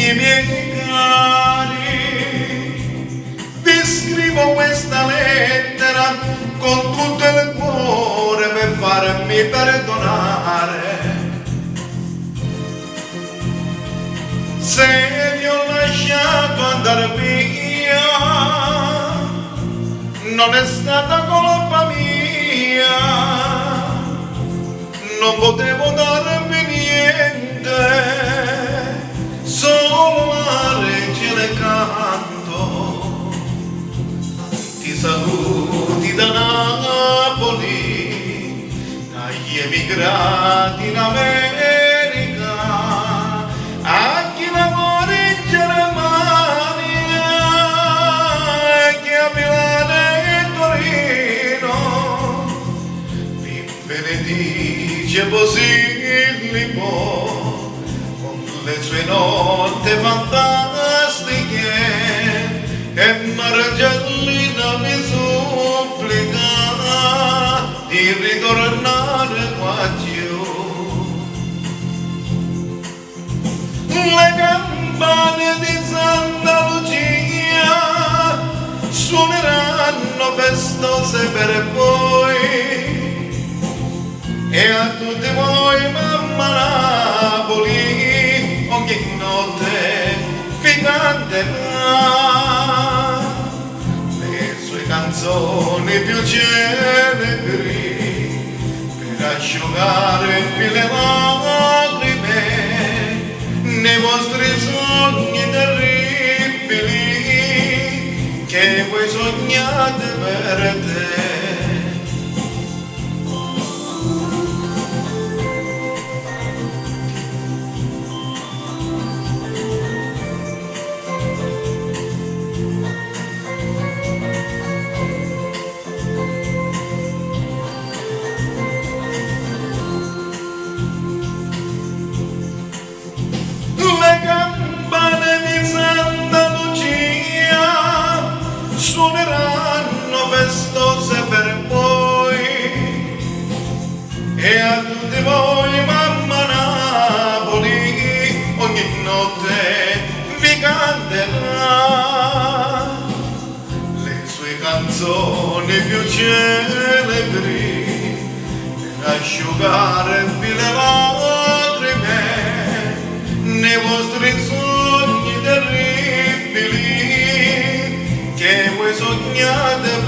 I miei cari, vi scrivo questa lettera con tutto il cuore per farmi perdonare se vi ho lasciato andare via. Non è stata colpa mia, non potevo darvi niente, solo mare ce ne canto. Ti saluti da Napoli, dagli emigrati in America, a chi lavora in Germania e chi a Milano e Torino. Vi benedice Posillipo con le sue notte fantastiche, e Margellina mi supplica di ritornare qua giù. Le campane di Santa Lucia suoneranno festose per voi, e a tutti voi mamma Napoli ogni notte vi canterà le sue canzoni più celebri per asciugare le lacrime nei vostri sogni terribili che voi sognate per te. Le campane di Santa Lucia suoneranno festose per voi, e a tutti voi mamma Napoli ogni notte vi canterà le sue canzoni più celebri per asciugarvi le lacrime nei vostri sogni terribili che voi sognate